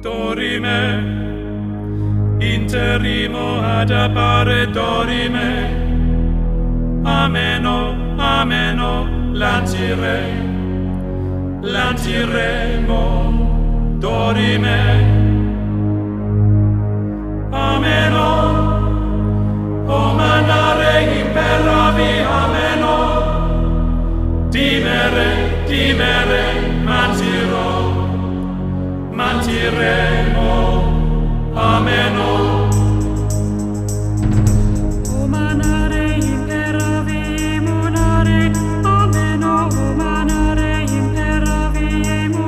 dorime, interimo ad appare dorime, ameno, ameno, lantiremo, dorime, ameno, o manare imperavi, ameno, dimere, mantiremo, ameno.